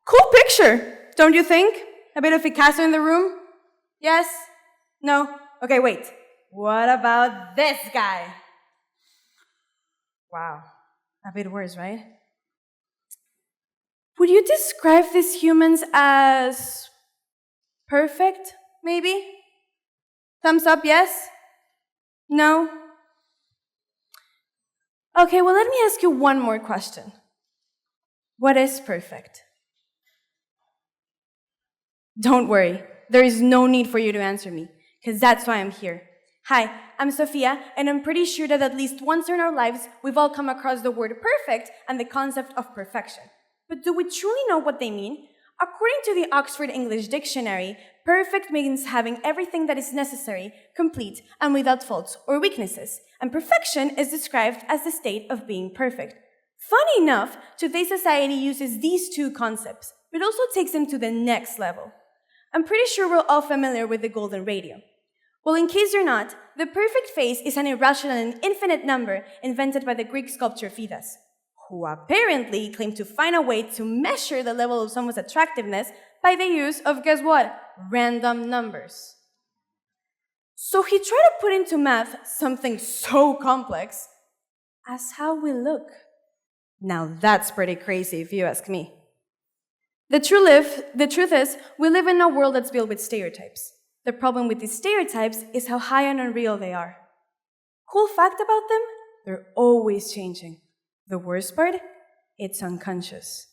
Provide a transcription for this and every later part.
Cool picture, don't you think? A bit of Picasso in the room? Yes? No? Okay, wait. What about this guy? Wow, a bit worse, right? Would you describe these humans as perfect, maybe? Thumbs up, yes? No? Okay, well, let me ask you one more question. What is perfect? Don't worry, there is no need for you to answer me, because that's why I'm here. Hi, I'm Sofia, and I'm pretty sure that at least once in our lives, we've all come across the word perfect and the concept of perfection. But do we truly know what they mean? According to the Oxford English Dictionary, perfect means having everything that is necessary, complete, and without faults or weaknesses. And perfection is described as the state of being perfect. Funny enough, today's society uses these two concepts, but also takes them to the next level. I'm pretty sure we're all familiar with the golden ratio. Well, in case you're not, the perfect face is an irrational and infinite number invented by the Greek sculptor Phidias, who apparently claimed to find a way to measure the level of someone's attractiveness by the use of, guess what? Random numbers. So he tried to put into math something so complex as how we look. Now that's pretty crazy if you ask me. The truth is, we live in a world that's built with stereotypes. The problem with these stereotypes is how high and unreal they are. Cool fact about them? They're always changing. The worst part? It's unconscious.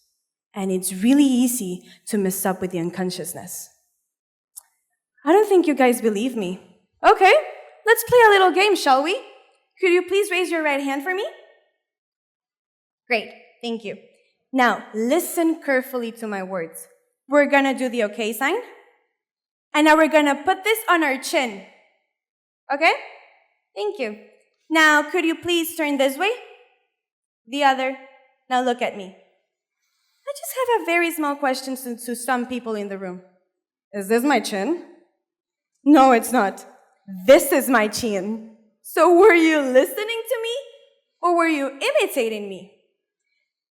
And it's really easy to mess up with the unconsciousness. I don't think you guys believe me. Okay, let's play a little game, shall we? Could you please raise your right hand for me? Great, thank you. Now, listen carefully to my words. We're gonna do the okay sign. And now we're gonna put this on our chin. Okay? Thank you. Now, could you please turn this way? The other. Now look at me. I just have a very small question to some people in the room. Is this my chin? No, it's not. This is my chin. So were you listening to me? Or were you imitating me?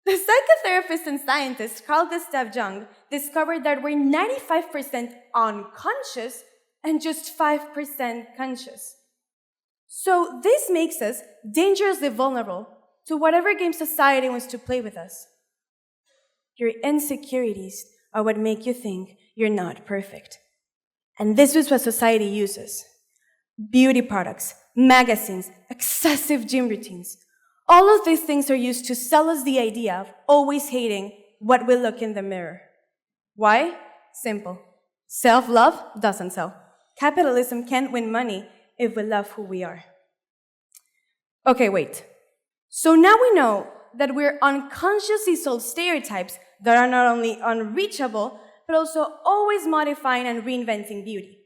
The psychotherapist and scientist Carl Gustav Jung discovered that we're 95% unconscious and just 5% conscious. So this makes us dangerously vulnerable to whatever game society wants to play with us. Your insecurities are what make you think you're not perfect. And this is what society uses. Beauty products, magazines, excessive gym routines. All of these things are used to sell us the idea of always hating what we look in the mirror. Why? Simple. Self-love doesn't sell. Capitalism can't win money if we love who we are. Okay, wait. So now we know that we're unconsciously sold stereotypes that are not only unreachable, but also always modifying and reinventing beauty.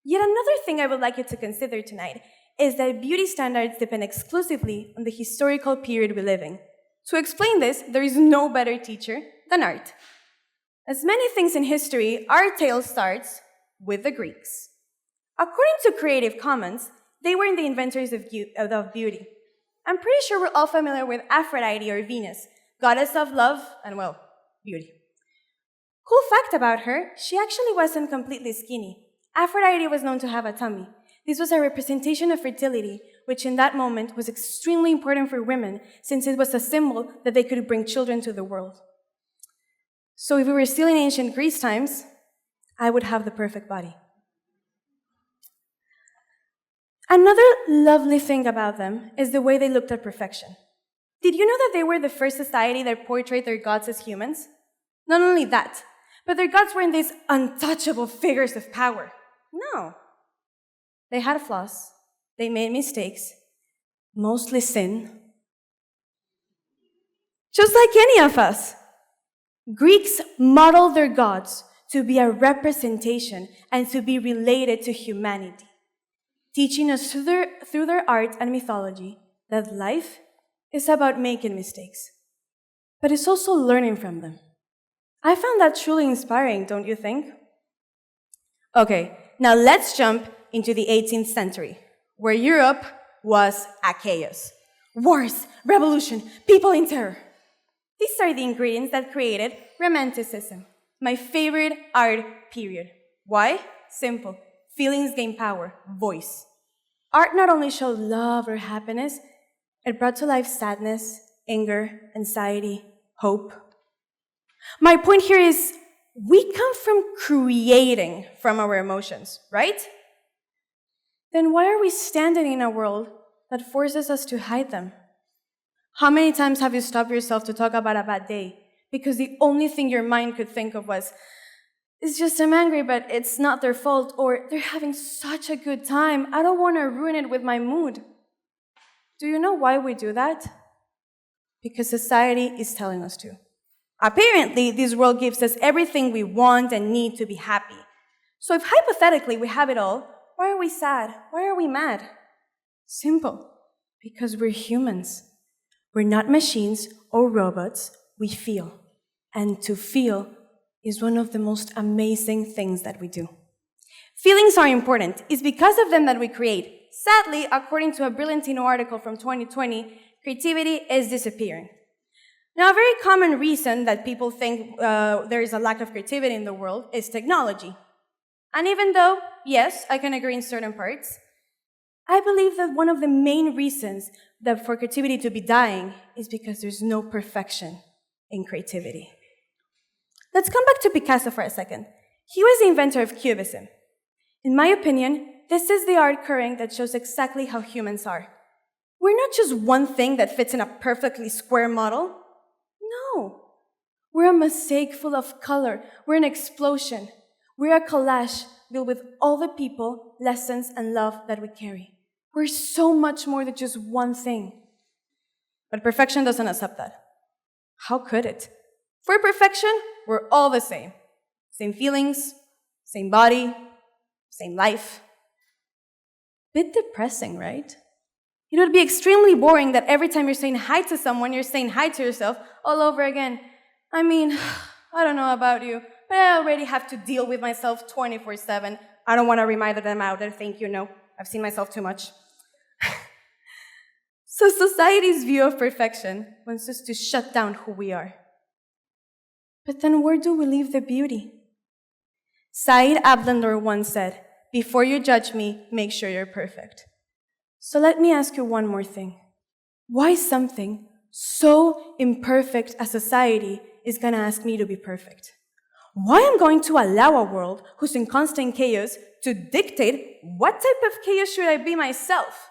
Yet another thing I would like you to consider tonight is that beauty standards depend exclusively on the historical period we live in. To explain this, there is no better teacher than art. As many things in history, our tale starts with the Greeks. According to Creative Commons, they were the inventors of beauty. I'm pretty sure we're all familiar with Aphrodite or Venus, goddess of love and, well, beauty. Cool fact about her, she actually wasn't completely skinny. Aphrodite was known to have a tummy. This was a representation of fertility, which in that moment was extremely important for women, since it was a symbol that they could bring children to the world. So if we were still in ancient Greece times, I would have the perfect body. Another lovely thing about them is the way they looked at perfection. Did you know that they were the first society that portrayed their gods as humans? Not only that, but their gods weren't these untouchable figures of power. No. They had flaws, they made mistakes, mostly sin. Just like any of us. Greeks modeled their gods to be a representation and to be related to humanity, teaching us through their art and mythology that life is about making mistakes, but it's also learning from them. I found that truly inspiring, don't you think? Okay, now let's jump into the 18th century, where Europe was a chaos. Wars, revolution, people in terror. These are the ingredients that created Romanticism. My favorite art period. Why? Simple. Feelings gain power. Voice. Art not only showed love or happiness, it brought to life sadness, anger, anxiety, hope. My point here is we come from creating from our emotions, right? Then why are we standing in a world that forces us to hide them? How many times have you stopped yourself to talk about a bad day because the only thing your mind could think of was, it's just I'm angry, but it's not their fault, or they're having such a good time, I don't want to ruin it with my mood. Do you know why we do that? Because society is telling us to. Apparently, this world gives us everything we want and need to be happy. So if hypothetically we have it all, why are we sad? Why are we mad? Simple. Because we're humans. We're not machines or robots. We feel. And to feel is one of the most amazing things that we do. Feelings are important. It's because of them that we create. Sadly, according to a Brilliantino article from 2020, creativity is disappearing. Now, a very common reason that people think there is a lack of creativity in the world is technology. And even though, yes, I can agree in certain parts, I believe that one of the main reasons that for creativity to be dying is because there's no perfection in creativity. Let's come back to Picasso for a second. He was the inventor of Cubism. In my opinion, this is the art current that shows exactly how humans are. We're not just one thing that fits in a perfectly square model. No. We're a mosaic full of color. We're an explosion. We're a collage filled with all the people, lessons, and love that we carry. We're so much more than just one thing. But perfection doesn't accept that. How could it? For perfection, we're all the same. Same feelings, same body, same life. Bit depressing, right? It would be extremely boring that every time you're saying hi to someone, you're saying hi to yourself all over again. I mean, I don't know about you, but I already have to deal with myself 24/7. I don't want to remind them out there, thank you, no. I've seen myself too much. So society's view of perfection wants us to shut down who we are. But then where do we leave the beauty? Said Abdendor once said, "Before you judge me, make sure you're perfect." So let me ask you one more thing. Why something so imperfect as society is going to ask me to be perfect? Why I'm going to allow a world who's in constant chaos to dictate what type of chaos should I be myself?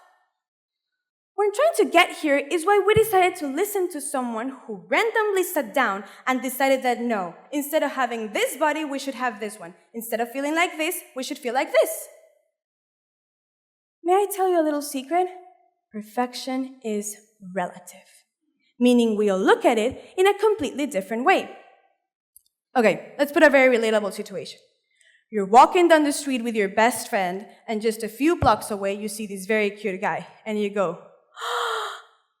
What I'm trying to get here is why we decided to listen to someone who randomly sat down and decided that no, instead of having this body, we should have this one. Instead of feeling like this, we should feel like this. May I tell you a little secret? Perfection is relative, meaning we'll look at it in a completely different way. Okay, let's put a very relatable situation. You're walking down the street with your best friend, and just a few blocks away, you see this very cute guy, and you go,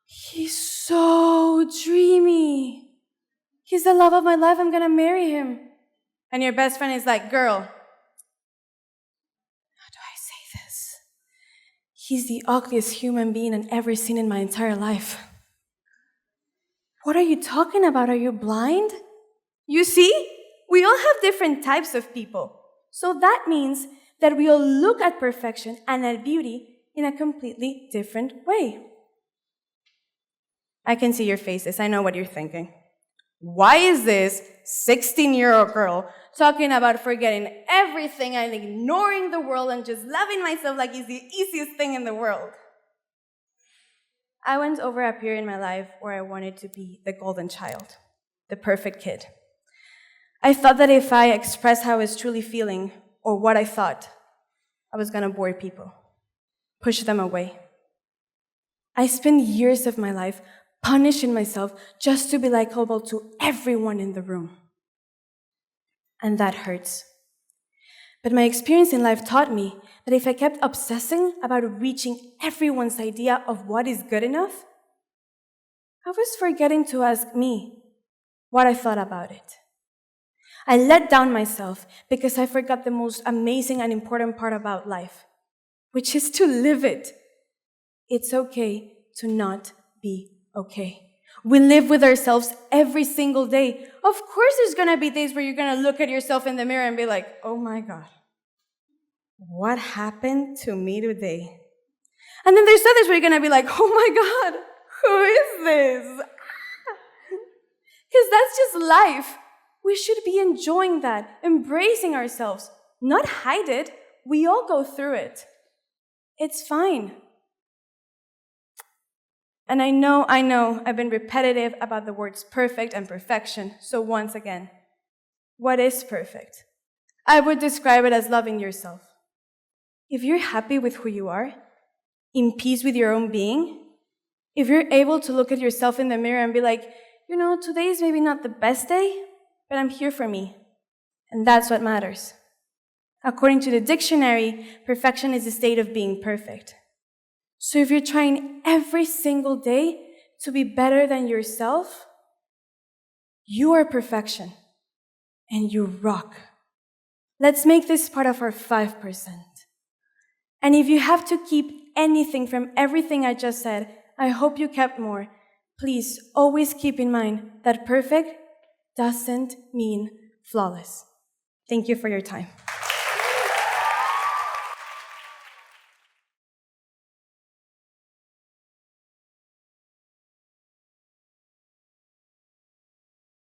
he's so dreamy. He's the love of my life, I'm gonna marry him. And your best friend is like, girl, how do I say this? He's the ugliest human being I've ever seen in my entire life. What are you talking about? Are you blind? You see, we all have different types of people. So that means that we all look at perfection and at beauty in a completely different way. I can see your faces. I know what you're thinking. Why is this 16-year-old girl talking about forgetting everything and ignoring the world and just loving myself like it's the easiest thing in the world? I went over a period in my life where I wanted to be the golden child, the perfect kid. I thought that if I expressed how I was truly feeling or what I thought, I was going to bore people, push them away. I spent years of my life punishing myself just to be likable to everyone in the room. And that hurts. But my experience in life taught me that if I kept obsessing about reaching everyone's idea of what is good enough, I was forgetting to ask me what I thought about it. I let down myself because I forgot the most amazing and important part about life, which is to live it. It's okay to not be okay. We live with ourselves every single day. Of course, there's going to be days where you're going to look at yourself in the mirror and be like, oh my God, what happened to me today? And then there's others where you're going to be like, oh my God, who is this? Because that's just life. We should be enjoying that, embracing ourselves, not hide it. We all go through it. It's fine. And I know, I've been repetitive about the words perfect and perfection. So once again, what is perfect? I would describe it as loving yourself. If you're happy with who you are, in peace with your own being, if you're able to look at yourself in the mirror and be like, today is maybe not the best day, but I'm here for me. And that's what matters. According to the dictionary, perfection is a state of being perfect. So if you're trying every single day to be better than yourself, you are perfection. And you rock. Let's make this part of our 5%. And if you have to keep anything from everything I just said, I hope you kept more. Please always keep in mind that perfect doesn't mean flawless. Thank you for your time.